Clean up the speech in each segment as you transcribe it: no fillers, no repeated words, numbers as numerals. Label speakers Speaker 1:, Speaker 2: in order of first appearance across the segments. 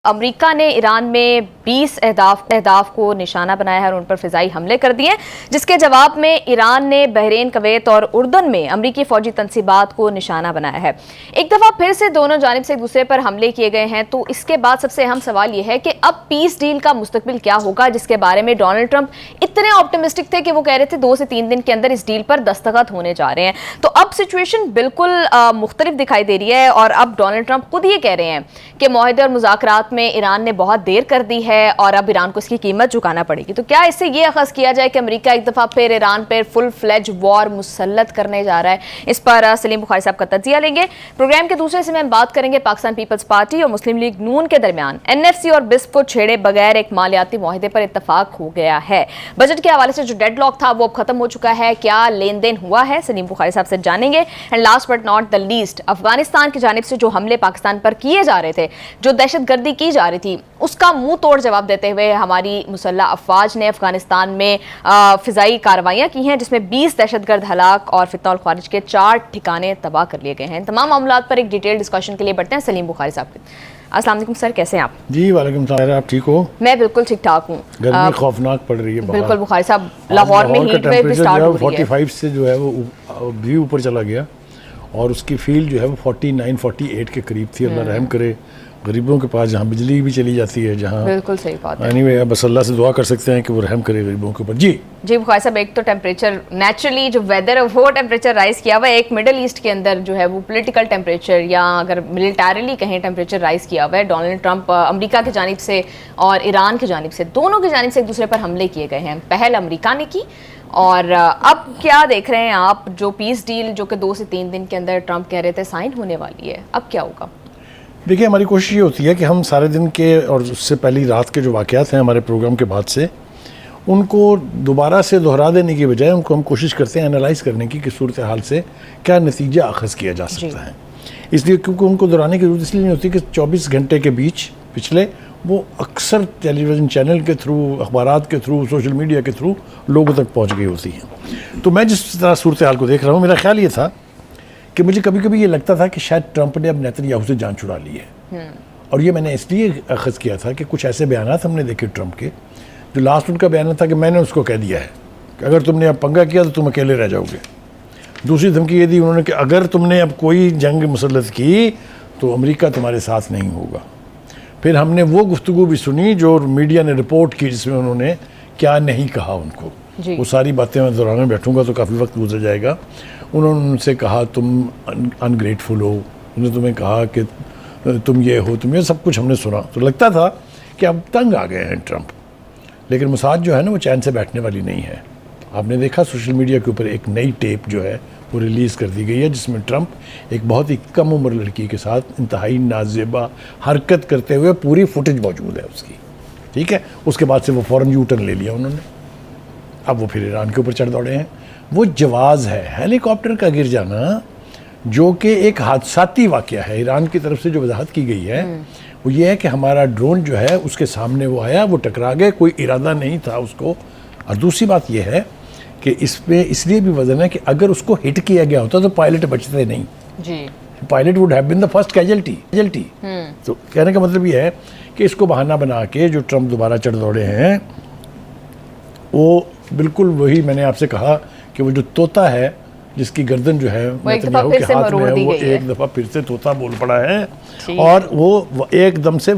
Speaker 1: امریکہ نے ایران میں 20 اہداف کو نشانہ بنایا ہے اور ان پر فضائی حملے کر دیے، جس کے جواب میں ایران نے بحرین، کویت اور اردن میں امریکی فوجی تنصیبات کو نشانہ بنایا ہے۔ ایک دفعہ پھر سے دونوں جانب سے ایک دوسرے پر حملے کیے گئے ہیں، تو اس کے بعد سب سے اہم سوال یہ ہے کہ اب پیس ڈیل کا مستقبل کیا ہوگا، جس کے بارے میں ڈونلڈ ٹرمپ اتنے آپٹمسٹک تھے کہ وہ کہہ رہے تھے 2 سے 3 دن کے اندر اس ڈیل پر دستخط ہونے جا رہے ہیں۔ تو اب سچویشن بالکل مختلف دکھائی دے رہی ہے، اور اب ڈونلڈ ٹرمپ خود یہ کہہ رہے ہیں کہ معاہدے اور مذاکرات میں ایران نے بہت دیر کر دی ہے اور اب ایران کو اس کی قیمت چکانا پڑے گی۔ تو کیا اس سے یہ اخذ کیا جائے کہ امریکہ ایک دفعہ پھر ایران پر فل فلیج وار مسلط کرنے جا رہا ہے؟ اس پر سلیم بخاری صاحب کا تجزیہ لیں گے۔ پروگرام کے دوسرے سے میں بات کریں گے پاکستان پیپلز پارٹی اور مسلم لیگ نون کے درمیان NFC اور بسپ کو چھیڑے بغیر ایک مالیاتی معاہدے پر اتفاق ہو گیا ہے۔ بجٹ کے حوالے سے جو ڈیڈ لاک تھا وہ اب ختم ہو چکا ہے، کیا لین دین ہوا ہے؟ سلیم بخاری صاحب سے جانیں گے۔ And last but not the least, Afghanistan کی جانب سے جو حملے پاکستان پر کیے جا رہے تھے، جو دہشت گردی کی جا رہی تھی، اس کا منہ توڑ جواب دیتے ہوئے ہماری مسلح افواج نے افغانستان میں فضائی کارروائیاں کی ہیں، جس میں 20 دہشت گرد ہلاک اور فتنہ الخوارج کے 4 ٹھکانے تباہ کر لیے گئے ہیں۔ تمام معاملات پر ایک ڈیٹیل ڈسکشن کے لیے بڑھتے ہیں سلیم بخاری صاحب کے۔ السلام علیکم سر، کیسے ہیں آپ؟
Speaker 2: جی وعلیکم السلام، آپ ٹھیک ہو؟
Speaker 1: میں بالکل ٹھیک ٹھاک ہوں۔
Speaker 2: گرمی خوفناک پڑ رہی ہے باہر۔
Speaker 1: بالکل بخاری صاحب، لاہور میں ہیٹ ویو بھی سٹارٹ ہو رہی ہے۔
Speaker 2: 45 سے جو ہے وہ بھی اوپر چلا گیا، اور اس کی فیل جو ہے وہ 49 48 کے قریب تھی۔ اللہ رحم کرے غریبوں کے پاس، جہاں بجلی بھی چلی جاتی ہے، جہاں
Speaker 1: بالکل صحیح بات ہے۔
Speaker 2: اینی وے بس اللہ سے دعا کر سکتے ہیں کہ وہ رحم کرے غریبوں کے اوپر۔ جی
Speaker 1: بخاری صاحب، ایک تو ٹیمپریچر نیچرلی جو ویدر ہے وہ ٹیمپریچر رائز کیا ہوا ہے، ایک مڈل ایسٹ کے اندر جو ہے وہ پولیٹیکل ٹیمپریچر یا اگر ملٹریلی کہیں ٹیمپریچر رائز کیا ہوا ہے۔ ڈونلڈ ٹرمپ امریکہ کی جانب سے اور ایران کی جانب سے، دونوں کی جانب سے ایک دوسرے پر حملے کیے گئے ہیں۔ پہل امریکہ نے کی، اور اب کیا دیکھ رہے ہیں آپ؟ جو پیس ڈیل جو کہ 2 سے 3 دن کے اندر ٹرمپ کہہ رہے تھے سائن ہونے والی ہے، اب کیا ہوگا؟
Speaker 2: دیکھیں، ہماری کوشش یہ ہوتی ہے کہ ہم سارے دن کے اور اس سے پہلی رات کے جو واقعات ہیں ہمارے پروگرام کے بعد سے، ان کو دوبارہ سے دہرا دینے کی بجائے ان کو ہم کوشش کرتے ہیں انالائز کرنے کی کہ صورتحال سے کیا نتیجہ اخذ کیا جا سکتا ہے۔ اس لیے کیونکہ ان کو دہرانے کی ضرورت اس لیے نہیں ہوتی کہ 24 گھنٹے کے بیچ پچھلے وہ اکثر ٹیلی ویژن چینل کے تھرو، اخبارات کے تھرو، سوشل میڈیا کے تھرو لوگوں تک پہنچ گئی ہوتی ہیں۔ تو میں جس طرح صورتحال کو دیکھ رہا ہوں، میرا خیال یہ تھا کہ مجھے کبھی کبھی یہ لگتا تھا کہ شاید ٹرمپ نے اب نیتن یاہو سے جان چھڑا لی ہے، اور یہ میں نے اس لیے اخذ کیا تھا کہ کچھ ایسے بیانات ہم نے دیکھے ٹرمپ کے، جو لاسٹ ان کا بیان تھا کہ میں نے اس کو کہہ دیا ہے کہ اگر تم نے اب پنگا کیا تو تم اکیلے رہ جاؤ گے۔ دوسری دھمکی یہ دی انہوں نے کہ اگر تم نے اب کوئی جنگ مسلط کی تو امریکہ تمہارے ساتھ نہیں ہوگا۔ پھر ہم نے وہ گفتگو بھی سنی جو میڈیا نے رپورٹ کی، جس میں انہوں نے کیا نہیں کہا ان کو۔ وہ ساری باتیں میں دہرانے بیٹھوں گا تو کافی وقت گزر جائے گا۔ انہوں نے ان سے کہا تم انگریٹفل ہو، انہوں نے تمہیں کہا کہ تم یہ ہو، تم یہ، سب کچھ ہم نے سنا۔ تو لگتا تھا کہ اب تنگ آ گئے ہیں ٹرمپ، لیکن مساج جو ہے نا وہ چین سے بیٹھنے والی نہیں ہے۔ آپ نے دیکھا سوشل میڈیا کے اوپر ایک نئی ٹیپ جو ہے وہ ریلیز کر دی گئی ہے، جس میں ٹرمپ ایک بہت ہی کم عمر لڑکی کے ساتھ انتہائی نازیبا حرکت کرتے ہوئے پوری فوٹیج موجود ہے اس کی، ٹھیک ہے۔ اس کے بعد سے وہ فوراً یو ٹرن لے لیا انہوں نے، اب وہ پھر ایران کے اوپر چڑھ دوڑے ہیں۔ وہ جواز ہے ہیلی کاپٹر کا گر جانا، جو کہ ایک حادثاتی واقعہ ہے۔ ایران کی طرف سے جو وضاحت کی گئی ہے وہ یہ ہے کہ ہمارا ڈرون جو ہے اس کے سامنے وہ آیا، وہ ٹکرا گئے، کوئی ارادہ نہیں تھا اس کو۔ اور دوسری بات یہ ہے کہ اس پہ اس لیے بھی وزن ہے کہ اگر اس کو ہٹ کیا گیا ہوتا تو پائلٹ بچتے نہیں، pilot would have been the first casualty. تو کہنے کا مطلب یہ ہے کہ اس کو بہانہ بنا کے جو ٹرمپ دوبارہ چڑھ دوڑے ہیں، وہ بالکل وہی میں نے آپ سے کہا کہ وہ جو طوطا ہے جس کی گردن جو ہے نیتن یاہو کے ہاتھ میں ہے، وہ ایک دفعہ پھر سے طوطا بول پڑا ہے، اور وہ ایک دم سے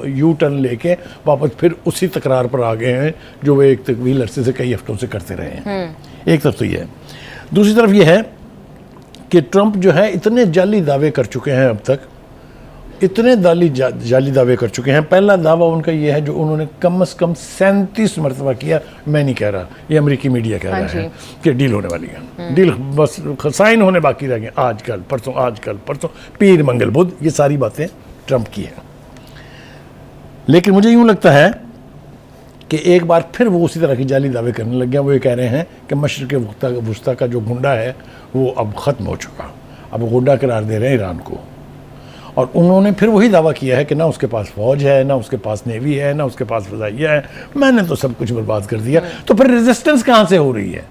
Speaker 2: یو ٹرن لے کے واپس پھر اسی تکرار پر آ گئے ہیں جو وہ ایک طویل عرصے سے کئی ہفتوں سے کرتے رہے ہیں۔ ایک طرف تو یہ ہے، دوسری طرف یہ ہے کہ ٹرمپ جو ہے اتنے جعلی دعوے کر چکے ہیں، اب تک اتنے جعلی دعوے کر چکے ہیں۔ پہلا دعویٰ ان کا یہ ہے جو انہوں نے کم از کم 37 مرتبہ کیا، میں نہیں کہہ رہا، یہ امریکی میڈیا کہہ رہا ہے کہ ڈیل ہونے والی ہے، ڈیل بس سائن ہونے باقی رہ گئے، آج کل پرسوں، پیر منگل بدھ، یہ ساری باتیں ٹرمپ کی ہیں۔ لیکن مجھے یوں لگتا ہے کہ ایک بار پھر وہ اسی طرح کی جعلی دعوے کرنے لگ گیا۔ وہ یہ کہہ رہے ہیں کہ مشرق وسطیٰ کا جو گنڈا ہے وہ اب ختم ہو چکا، اب وہ گنڈا قرار دے رہے ہیں ایران کو۔ اور انہوں نے پھر وہی دعویٰ کیا ہے کہ نہ اس کے پاس فوج ہے، نہ اس کے پاس نیوی ہے، نہ اس کے پاس فضائیہ ہے، میں نے تو سب کچھ برباد کر دیا۔ تو پھر ریزسٹنس کہاں سے ہو رہی ہے؟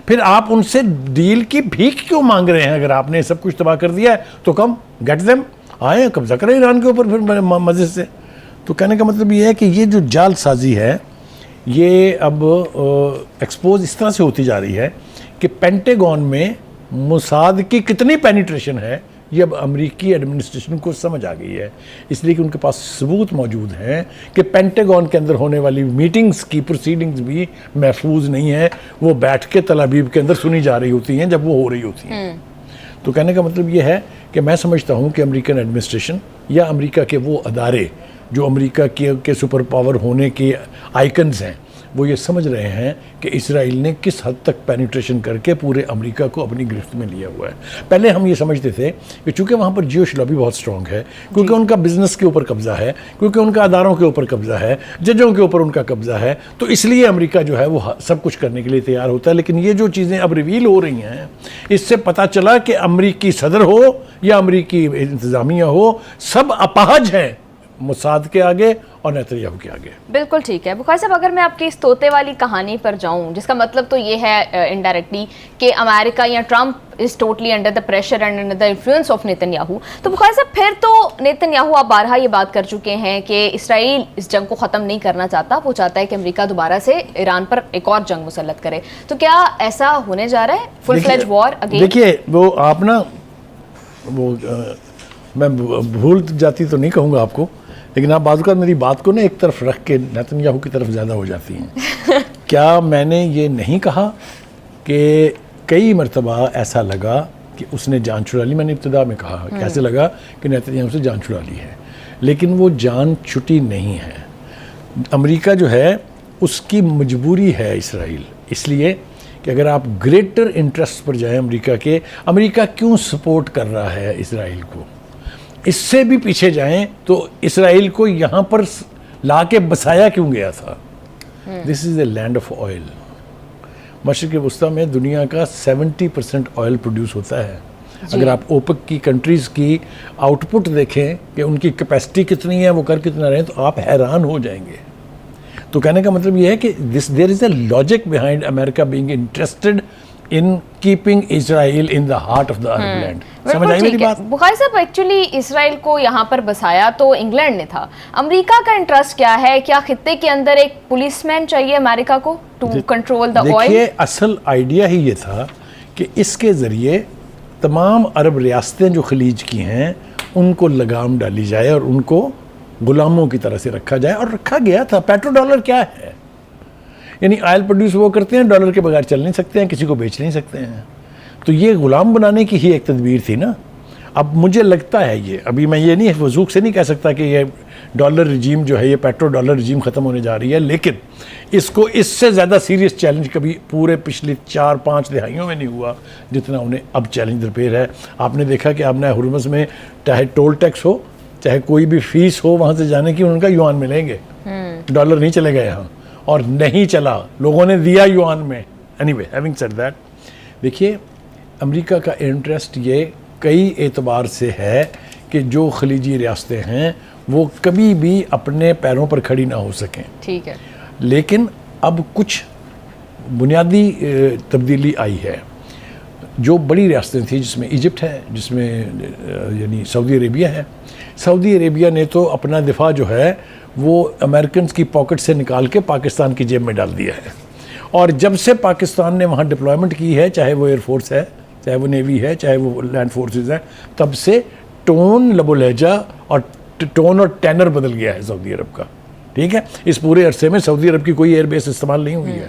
Speaker 2: پھر آپ ان سے ڈیل کی بھیک کیوں مانگ رہے ہیں؟ اگر آپ نے سب کچھ تباہ کر دیا ہے تو کم گیٹ دیم، آئیں قبضہ کریں ایران کے اوپر پھر مزے سے۔ تو کہنے کا مطلب یہ ہے کہ یہ جو جال سازی ہے یہ اب ایکسپوز اس طرح سے ہوتی جا رہی ہے کہ پینٹاگون میں موساد کی کتنی پینیٹریشن ہے یہ اب امریکی ایڈمنسٹریشن کو سمجھ آ گئی ہے، اس لیے کہ ان کے پاس ثبوت موجود ہیں کہ پینٹاگون کے اندر ہونے والی میٹنگز کی پروسیڈنگز بھی محفوظ نہیں ہیں، وہ بیٹھ کے تل ابیب کے اندر سنی جا رہی ہوتی ہیں جب وہ ہو رہی ہوتی ہیں۔ تو کہنے کا مطلب یہ ہے کہ میں سمجھتا ہوں کہ امریکن ایڈمنسٹریشن یا امریکہ کے وہ ادارے جو امریکہ کے سپر پاور ہونے کے آئیکنز ہیں وہ یہ سمجھ رہے ہیں کہ اسرائیل نے کس حد تک پینیٹریشن کر کے پورے امریکہ کو اپنی گرفت میں لیا ہوا ہے۔ پہلے ہم یہ سمجھتے تھے کہ چونکہ وہاں پر جیوش لابی بہت سٹرونگ ہے، کیونکہ ان کا بزنس کے اوپر قبضہ ہے، کیونکہ ان کا اداروں کے اوپر قبضہ ہے، ججوں کے اوپر ان کا قبضہ ہے، تو اس لیے امریکہ جو ہے وہ سب کچھ کرنے کے لیے تیار ہوتا ہے۔ لیکن یہ جو چیزیں اب ریویل ہو رہی ہیں اس سے پتہ چلا کہ امریکی صدر ہو یا امریکی انتظامیہ ہو، سب اپاہج ہیں موساد کے آگے اور نیتنیاہو کے آگے۔
Speaker 1: بالکل ٹھیک ہے بخاری صاحب، اگر میں آپ کی اس طوطے والی کہانی پر جاؤں جس کا مطلب تو یہ ہے انڈائریکٹلی کہ امریکہ یا Trump is totally under the pressure and under the influence of Netanyahu, تو بخاری صاحب پھر تو نیتنیاہو آپ بارہا یہ بات کر چکے ہیں کہ اسرائیل اس جنگ کو ختم نہیں کرنا چاہتا، وہ چاہتا ہے کہ امریکہ دوبارہ سے ایران پر ایک اور جنگ مسلط کرے، تو کیا ایسا ہونے جا رہا ہے فل فلیج وار اگین؟
Speaker 2: دیکھیے وہ آپ نا وہ میں بھول جاتی تو نہیں کہوں گا آپ کو، لیکن آپ بعض اوقات میری بات کو نا ایک طرف رکھ کے نیتنیاہو کی طرف زیادہ ہو جاتی ہیں۔ کیا میں نے یہ نہیں کہا کہ کئی مرتبہ ایسا لگا کہ اس نے جان چھڑا لی؟ میں نے ابتدا میں کہا کیسے لگا کہ نیتنیاہو سے جان چھڑا لی ہے، لیکن وہ جان چھٹی نہیں ہے۔ امریکہ جو ہے اس کی مجبوری ہے اسرائیل، اس لیے کہ اگر آپ گریٹر انٹرسٹ پر جائیں امریکہ کے، امریکہ کیوں سپورٹ کر رہا ہے اسرائیل کو، اس سے بھی پیچھے جائیں تو اسرائیل کو یہاں پر لا کے بسایا کیوں گیا تھا؟ دس از اے لینڈ آف آئل۔ مشرق وسطیٰ میں دنیا کا 70% آئل پروڈیوس ہوتا ہے۔ اگر آپ اوپک کی کنٹریز کی آؤٹ پٹ دیکھیں کہ ان کی کیپیسٹی کتنی ہے، وہ کر کتنا رہے ہیں، تو آپ حیران ہو جائیں گے۔ تو کہنے کا مطلب یہ ہے کہ there is a logic behind America being interested in keeping Israel in the heart of the Arab land. سمجھ آئی میری بات؟
Speaker 1: بخاری صاحب ایکچولی اسرائیل کو یہاں پر بسایا تو انگلینڈ نے تھا، امریکہ کا انٹرسٹ کیا ہے؟ کیا خطے کے اندر ایک پولیس مین چاہیے امریکہ کو ٹو کنٹرول دا آئل؟
Speaker 2: دیکھیے اصل آئیڈیا ہی یہ تھا کہ اس کے ذریعے تمام عرب ریاستیں جو خلیج کی ہیں ان کو لگام ڈالی جائے اور ان کو غلاموں کی طرح سے رکھا جائے، اور رکھا گیا تھا۔ پیٹرو ڈالر کیا ہے؟ یعنی آئل پروڈیوس وہ کرتے ہیں، ڈالر کے بغیر چل نہیں سکتے ہیں، کسی کو بیچ نہیں سکتے ہیں، تو یہ غلام بنانے کی ہی ایک تدبیر تھی نا۔ اب مجھے لگتا ہے یہ ابھی میں یہ نہیں وضوح سے نہیں کہہ سکتا کہ یہ ڈالر رجیم جو ہے، یہ پیٹرو ڈالر رجیم ختم ہونے جا رہی ہے، لیکن اس کو اس سے زیادہ سیریس چیلنج کبھی پورے پچھلی 4-5 دہائیوں میں نہیں ہوا جتنا انہیں اب چیلنج درپیش ہے۔ آپ نے دیکھا کہ اب نئے ہرمز میں چاہے ٹول ٹیکس ہو، چاہے کوئی بھی فیس ہو وہاں سے جانے کی، ان کا یوان ملیں گے، ڈالر نہیں چلے گا یہاں، اور نہیں چلا، لوگوں نے دیا یوان میں۔ Any way having said that, دیکھیے امریکہ کا انٹرسٹ یہ کئی اعتبار سے ہے کہ جو خلیجی ریاستیں ہیں وہ کبھی بھی اپنے پیروں پر کھڑی نہ ہو سکیں۔
Speaker 1: ٹھیک ہے،
Speaker 2: لیکن اب کچھ بنیادی تبدیلی آئی ہے۔ جو بڑی ریاستیں تھیں جس میں ایجپٹ ہے، جس میں یعنی سعودی عربیہ ہے، سعودی عربیہ نے تو اپنا دفاع جو ہے وہ امریکنز کی پاکٹ سے نکال کے پاکستان کی جیب میں ڈال دیا ہے، اور جب سے پاکستان نے وہاں ڈپلائمنٹ کی ہے، چاہے وہ ایئر فورس ہے، چاہے وہ نیوی ہے، چاہے وہ لینڈ فورسز ہیں، تب سے ٹون، لب و لہجہ اور ٹون اور ٹینر بدل گیا ہے سعودی عرب کا۔ ٹھیک ہے، اس پورے عرصے میں سعودی عرب کی کوئی ایئر بیس استعمال نہیں ہوئی ہے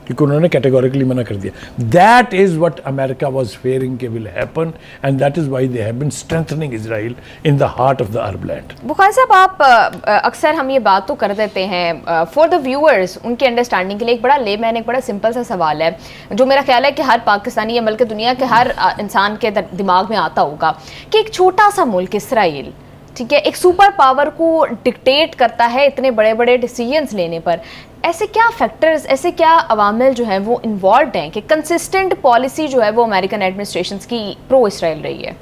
Speaker 2: کیونکہ انہوں نے کیٹیگوریکلی منع کر دیا۔ That is what America was fearing کہ will happen, and that is why they have been strengthening Israel in the heart of the Arab land.
Speaker 1: Bukhari صاحب آپ اکثر ہم یہ بات تو کر دیتے ہیں فار دا ویورز، ان کے انڈرسٹینڈنگ کے لیے ایک بڑا لے مین ایک بڑا سمپل سا سوال ہے جو میرا خیال ہے کہ ہر پاکستانی یا بلکہ دنیا کے ہر انسان کے دماغ میں آتا ہوگا کہ ایک چھوٹا سا ملک اسرائیل، ٹھیک ہے، ایک سپر پاور کو ڈکٹیٹ کرتا ہے اتنے بڑے بڑے ڈیسیجنز لینے پر، ایسے کیا فیکٹرز، ایسے کیا عوامل جو ہیں وہ انوالوڈ ہیں کہ کنسسٹنٹ پالیسی جو ہے وہ امریکن ایڈمنسٹریشنز کی پرو اسرائیل رہی ہے؟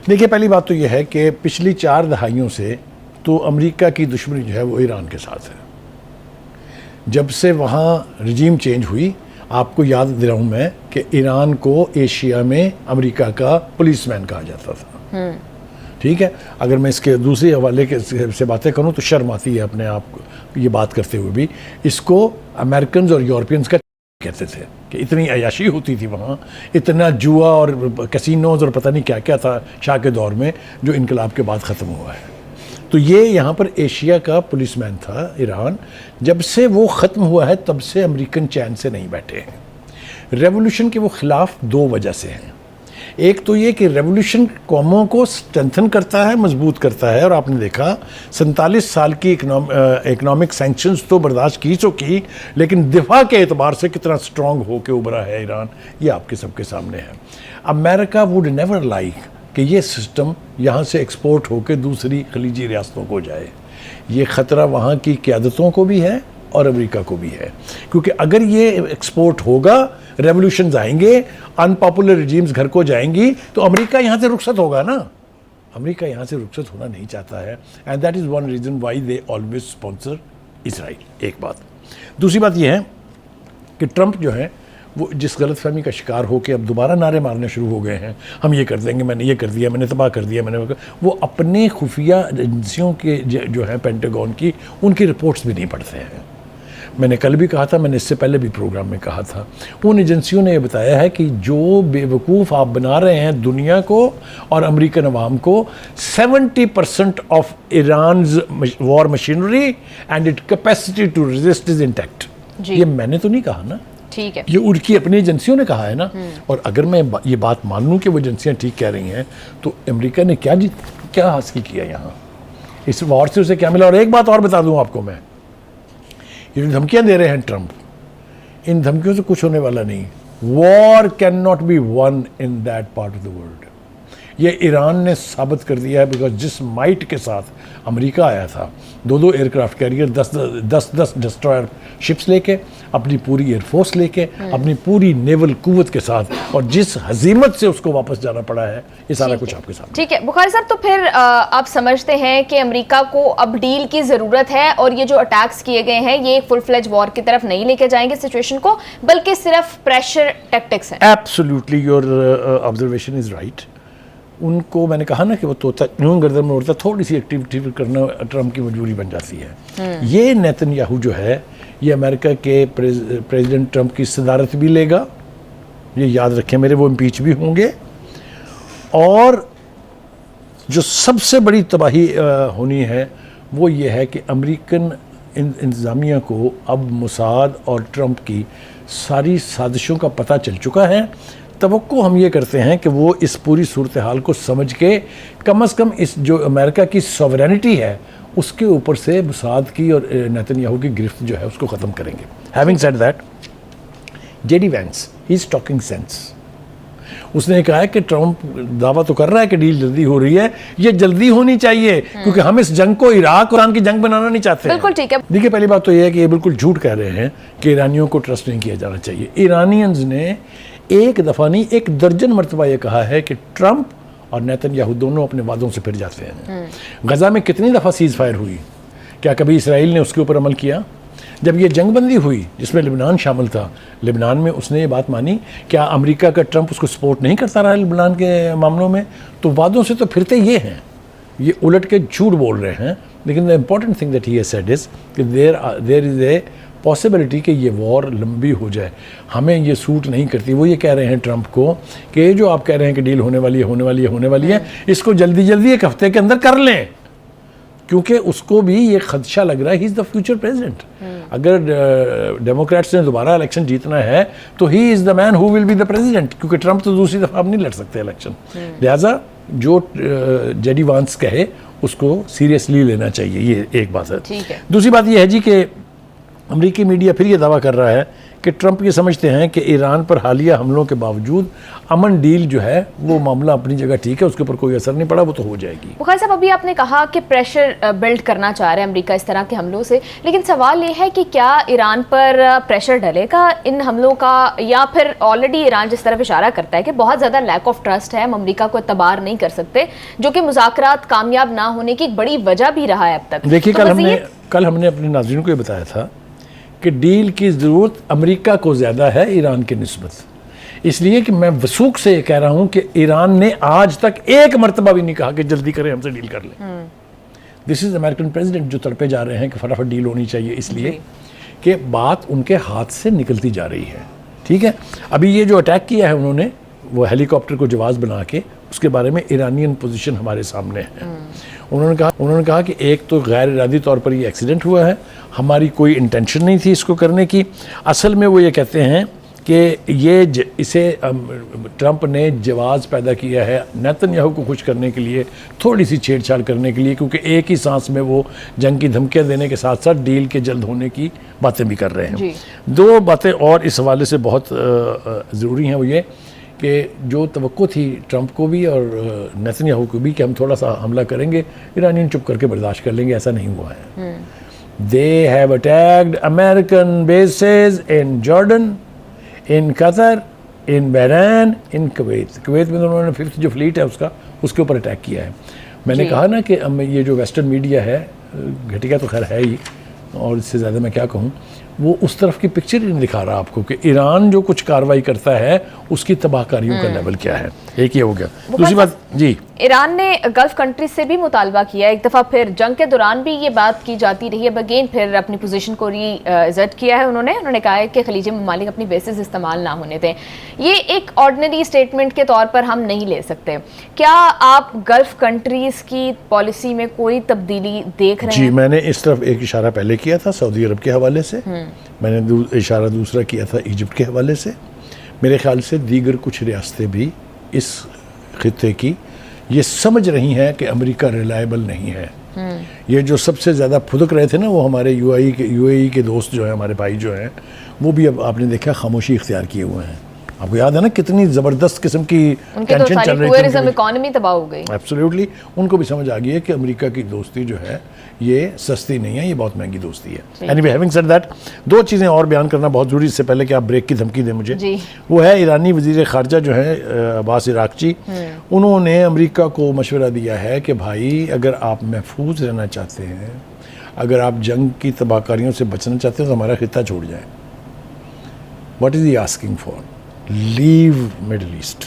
Speaker 2: دیکھیے پہلی بات تو یہ ہے کہ پچھلی 4 دہائیوں سے تو امریکہ کی دشمنی جو ہے وہ ایران کے ساتھ ہے۔ جب سے وہاں رجیم چینج ہوئی، آپ کو یاد دلاؤں میں کہ ایران کو ایشیا میں امریکہ کا پولیس مین کہا جاتا تھا، ٹھیک ہے. اگر میں اس کے دوسرے حوالے سے باتیں کروں تو شرم آتی ہے اپنے آپ کو یہ بات کرتے ہوئے بھی. اس کو امریکنز اور یورپینز کا کہتے تھے کہ اتنی عیاشی ہوتی تھی وہاں, اتنا جوا اور کسینوز اور پتہ نہیں کیا کیا تھا شاہ کے دور میں, جو انقلاب کے بعد ختم ہوا ہے. تو یہ یہاں پر ایشیا کا پولیس مین تھا ایران. جب سے وہ ختم ہوا ہے تب سے امریکن چین سے نہیں بیٹھے ہیں. ریولوشن کے وہ خلاف دو وجہ سے ہیں. ایک تو یہ کہ ریولوشن قوموں کو اسٹرینتھن کرتا ہے, مضبوط کرتا ہے, اور آپ نے دیکھا 47 سال کی اکنامک سینکشنز تو برداشت کی سو کی, لیکن دفاع کے اعتبار سے کتنا اسٹرانگ ہو کے ابھرا ہے ایران, یہ آپ کے سب کے سامنے ہے. امریکہ ووڈ نیور لائک کہ یہ سسٹم یہاں سے ایکسپورٹ ہو کے دوسری خلیجی ریاستوں کو جائے. یہ خطرہ وہاں کی قیادتوں کو بھی ہے اور امریکہ کو بھی ہے, کیونکہ اگر یہ ایکسپورٹ ہوگا, ریولوشنز آئیں گے, ان پاپولر ریجیمز گھر کو جائیں گی, تو امریکہ یہاں سے رخصت ہوگا نا. امریکہ یہاں سے رخصت ہونا نہیں چاہتا ہے, and that is one reason why they always sponsor Israel. ایک بات. دوسری بات یہ ہے کہ ٹرمپ جو ہے وہ جس غلط فہمی کا شکار ہو کے اب دوبارہ نعرے مارنے شروع ہو گئے ہیں, ہم یہ کر دیں گے, میں نے یہ کر دیا, میں نے تباہ کر دیا, وہ اپنے خفیہ ایجنسیوں کے جو ہیں پینٹاگون کی, ان کی رپورٹس بھی نہیں پڑھتے ہیں. میں نے کل بھی کہا تھا, میں نے اس سے پہلے بھی پروگرام میں کہا تھا, ان ایجنسیوں نے یہ بتایا ہے کہ جو بے وقوف آپ بنا رہے ہیں دنیا کو اور امریکن عوام کو, 70% of Iran's war machinery and it capacity to resist is intact. یہ میں نے تو نہیں کہا نا,
Speaker 1: ٹھیک ہے,
Speaker 2: یہ ان کی اپنی ایجنسیوں نے کہا ہے نا. اور اگر میں یہ بات مان لوں کہ وہ ایجنسیاں ٹھیک کہہ رہی ہیں, تو امریکہ نے کیا حاصل کیا یہاں, اس وار سے اسے کیا ملا. اور ایک بات اور بتا دوں آپ کو میں, یہ جو دھمکیاں دے رہے ہیں ٹرمپ, ان دھمکیوں سے کچھ ہونے والا نہیں. War can not be won in that part of the world. یہ ایران نے ثابت کر دیا ہے, بیکاز جس مائٹ کے ساتھ امریکہ آیا تھا, 2 aircraft carrier, 10 destroyer ships لے کے, اپنی پوری ایئر فورس لے کے, اپنی پوری نیول قوت کے ساتھ, اور جس ہزیمت سے اس کو واپس جانا پڑا ہے, یہ سارا کچھ آپ کے سامنے.
Speaker 1: ٹھیک ہے بخاری صاحب, تو پھر آپ سمجھتے ہیں کہ امریکہ کو اب ڈیل کی ضرورت ہے, اور یہ جو اٹیکس کیے گئے ہیں یہ فل فلیج وار کی طرف نہیں لے کے جائیں گے سچویشن کو, بلکہ صرف پریشر ٹیکٹکس ہیں.
Speaker 2: Absolutely your observation is right. ان کو میں نے کہا نا کہ وہ طوطا یوں گردن میں اڑتا, تھوڑی سی ایکٹیویٹی کرنا ٹرمپ کی مجبوری بن جاتی ہے. یہ نیتن یاہو جو ہے, یہ امریکہ کے پریزیڈنٹ ٹرمپ کی صدارت بھی لے گا, یہ یاد رکھیں میرے, وہ امپیچ بھی ہوں گے. اور جو سب سے بڑی تباہی ہونی ہے وہ یہ ہے کہ امریکن انتظامیہ کو اب موساد اور ٹرمپ کی ساری سازشوں کا پتہ چل چکا ہے. توقع ہم یہ کرتے ہیں کہ وہ اس پوری صورتحال کو سمجھ کے کم از کم اس جو امریکہ کی سوورینٹی ہے اس کے اوپر سے موساد کی اور نیتن یاہو کی گرفت جو ہے اس کو ختم کریں گے. Having said that, J D Vance he is talking sense. اس نے کہا ہے کہ ٹرمپ دعویٰ تو کر رہا ہے کہ ڈیل جلدی ہو رہی ہے, یہ جلدی ہونی چاہیے, کیونکہ ہم اس جنگ کو عراق اور ایران کی جنگ بنانا نہیں چاہتے.
Speaker 1: بالکل ٹھیک ہے.
Speaker 2: دیکھیے پہلی بات تو یہ ہے کہ یہ بالکل جھوٹ کہہ رہے ہیں کہ ایرانیوں کو ٹرسٹ نہیں کیا جانا چاہیے. ایرانینز نے ایک دفعہ نہیں 1 درجن مرتبہ یہ کہا ہے کہ ٹرمپ اور نیتن یاہو دونوں اپنے وعدوں سے پھر جاتے ہیں. غزہ میں کتنی دفعہ سیز فائر ہوئی, کیا کبھی اسرائیل نے اس کے اوپر عمل کیا؟ جب یہ جنگ بندی ہوئی جس میں لبنان شامل تھا, لبنان میں اس نے یہ بات مانی, کیا امریکہ کا ٹرمپ اس کو سپورٹ نہیں کرتا رہا لبنان کے معاملوں میں؟ تو وعدوں سے تو پھرتے یہ ہیں, یہ الٹ کے جھوٹ بول رہے ہیں. لیکن the important thing that he has said is کہ there is a possibility کہ یہ وار لمبی ہو جائے, ہمیں یہ سوٹ نہیں کرتی. وہ یہ کہہ رہے ہیں ٹرمپ کو کہ جو آپ کہہ رہے ہیں کہ ڈیل ہونے والی ہے, اس کو جلدی 1 ہفتے کے اندر کر لیں, کیونکہ اس کو بھی یہ خدشہ لگ رہا ہے, ہی از دا فیوچر پریزیڈنٹ. اگر ڈیموکریٹس نے دوبارہ الیکشن جیتنا ہے تو ہی از دا مین ہو ول بی دا پریزیڈنٹ, کیونکہ ٹرمپ تو دوسری دفعہ اب نہیں لڑ سکتے الیکشن. لہٰذا جو جے ڈی وانس کہے اس کو سیریسلی لینا چاہیے, یہ ایک بات ہے. دوسری بات یہ ہے جی کہ امریکی میڈیا پھر یہ دعویٰ کر رہا ہے کہ ٹرمپ یہ سمجھتے ہیں کہ ایران پر حالیہ حملوں کے باوجود امن ڈیل جو ہے وہ معاملہ اپنی جگہ ٹھیک ہے, اس کے اوپر کوئی اثر نہیں پڑا, وہ تو ہو جائے گی.
Speaker 1: بخاری صاحب, ابھی آپ نے کہا کہ پریشر بلڈ کرنا چاہ رہے ہیں امریکہ اس طرح کے حملوں سے, لیکن سوال یہ ہے کہ کیا ایران پر پریشر ڈلے گا ان حملوں کا, یا پھر آلریڈی ایران جس طرف اشارہ کرتا ہے کہ بہت زیادہ لیک آف ٹرسٹ ہے, ہم امریکہ کو اعتبار نہیں کر سکتے, جو کہ مذاکرات کامیاب نہ ہونے کی ایک بڑی وجہ بھی رہا ہے اب تک.
Speaker 2: دیکھیے کل ہم نے اپنے ناظرین کو یہ بتایا تھا کہ ڈیل کی ضرورت امریکہ کو زیادہ ہے ایران کی نسبت. اس لیے کہ میں وثوق سے یہ کہہ رہا ہوں کہ ایران نے آج تک ایک مرتبہ بھی نہیں کہا کہ جلدی کریں ہم سے ڈیل کر لیں. دس از امریکن پریزیڈنٹ جو تڑپے جا رہے ہیں کہ فٹافٹ ڈیل ہونی چاہیے، اس لیے کہ بات ان کے ہاتھ سے نکلتی جا رہی ہے. ٹھیک ہے، ابھی یہ جو اٹیک کیا ہے انہوں نے وہ ہیلی کاپٹر کو جواز بنا کے، اس کے بارے میں ایرانین پوزیشن ہمارے سامنے ہے. انہوں نے کہا کہ ایک تو غیر ارادی طور پر یہ ایکسیڈنٹ ہوا ہے، ہماری کوئی انٹینشن نہیں تھی اس کو کرنے کی. اصل میں وہ یہ کہتے ہیں کہ یہ اسے ٹرمپ نے جواز پیدا کیا ہے نیتن یاہو کو خوش کرنے کے لیے، تھوڑی سی چھیڑ چھاڑ کرنے کے لیے، کیونکہ ایک ہی سانس میں وہ جنگ کی دھمکیاں دینے کے ساتھ ساتھ ڈیل کے جلد ہونے کی باتیں بھی کر رہے ہیں. دو باتیں اور اس حوالے سے بہت ضروری ہیں، وہ یہ کہ جو توقع تھی ٹرمپ کو بھی اور نیتن یاہو کو بھی کہ ہم تھوڑا سا حملہ کریں گے، ایرانین چپ کر کے برداشت کر لیں گے، ایسا نہیں ہوا ہے. They have attacked American bases in Jordan, in Qatar, in Bahrain, in Kuwait. Kuwait میں انہوں نے 5th جو فلیٹ ہے اس کے اوپر اٹیک کیا ہے. میں نے کہا نا کہ یہ جو ویسٹرن میڈیا ہے گھٹیا تو خیر ہے ہی، اور اس سے زیادہ میں کیا کہوں، وہ اس طرف کی پکچر ہی نہیں دکھا رہا آپ کو کہ ایران جو کچھ کاروائی کرتا ہے اس کی تباہ کاریوں کا لیول کیا ہے. ایک یہ ہو گیا. دوسری بات، جی
Speaker 1: ایران نے گلف کنٹریز سے بھی مطالبہ کیا، ایک دفعہ پھر جنگ کے دوران بھی یہ بات کی جاتی رہی ہے، اگین پھر اپنی پوزیشن کو ری ایزرٹ کیا ہے انہوں نے کہا ہے کہ خلیجی ممالک اپنی بیسز استعمال نہ ہونے دیں. یہ ایک آرڈنری اسٹیٹمنٹ کے طور پر ہم نہیں لے سکتے. کیا آپ گلف کنٹریز کی پالیسی میں کوئی تبدیلی دیکھ رہے ہیں؟
Speaker 2: جی، میں نے اس طرف ایک اشارہ پہلے کیا تھا سعودی عرب کے حوالے سے، میں نے اشارہ دوسرا کیا تھا ایجپٹ کے حوالے سے. میرے خیال سے دیگر کچھ ریاستیں بھی اس خطے کی یہ سمجھ رہی ہیں کہ امریکہ ریلائبل نہیں ہے. یہ جو سب سے زیادہ پھدک رہے تھے نا وہ ہمارے یو اے ای کے دوست جو ہیں، ہمارے بھائی جو ہیں، وہ بھی اب آپ نے دیکھا خاموشی اختیار کیے ہوئے ہیں. آپ کو یاد ہے نا کتنی زبردست قسم کی ٹینشن چل رہی تھی،
Speaker 1: اکانومی تباہ ہو گئی.
Speaker 2: ایبسلیوٹلی ان کو بھی سمجھ آ گئی ہے کہ امریکہ کی دوستی جو ہے یہ سستی نہیں ہے، یہ بہت مہنگی دوستی ہے. Anyway, having said that, دو چیزیں اور بیان کرنا بہت ضروری، اس سے پہلے کہ آپ بریک کی دھمکی دیں مجھے. وہ ہے ایرانی وزیر خارجہ جو ہیں عباس عراقچی، انہوں نے امریکہ کو مشورہ دیا ہے کہ بھائی اگر آپ محفوظ رہنا چاہتے ہیں، اگر آپ جنگ کی تباہ کاریوں سے بچنا چاہتے ہیں تو ہمارا خطہ چھوڑ جائیں. What is he asking for? Leave Middle East.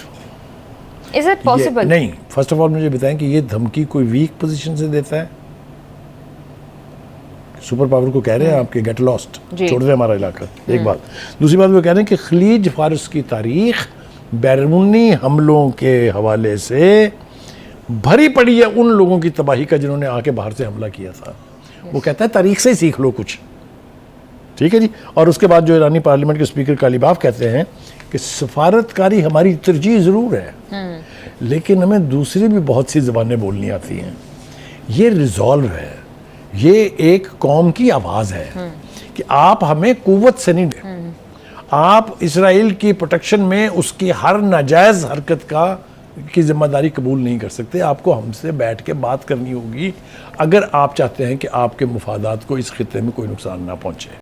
Speaker 1: Is it possible؟
Speaker 2: نہیں، فرسٹ آف آل مجھے بتائیں کہ یہ دھمکی کوئی ویک پوزیشن سے دیتا ہے؟ سپر پاور کو کہہ رہے ہیں آپ کے گیٹ لاسٹ، چھوڑ دیں ہمارا علاقہ. ایک بات. دوسری بات وہ کہہ رہے ہیں کہ خلیج فارس کی تاریخ بیرونی حملوں کے حوالے سے بھری پڑی ہے ان لوگوں کی تباہی کا جنہوں نے آ کے باہر سے حملہ کیا تھا. وہ کہتا ہے تاریخ سے ہی سیکھ لو کچھ. ٹھیک ہے جی. اور اس کے بعد جو ایرانی پارلیمنٹ کے اسپیکر کالیباف کہتے ہیں کہ سفارتکاری ہماری ترجیح ضرور ہے، لیکن ہمیں دوسری بھی بہت سی زبانیں بولنی آتی ہیں. یہ ریزالو ہے، یہ ایک قوم کی آواز ہے کہ آپ ہمیں قوت سے نہیں دیں. آپ اسرائیل کی پروٹیکشن میں اس کی ہر ناجائز حرکت کی ذمہ داری قبول نہیں کر سکتے. آپ کو ہم سے بیٹھ کے بات کرنی ہوگی اگر آپ چاہتے ہیں کہ آپ کے مفادات کو اس خطے میں کوئی نقصان نہ پہنچے.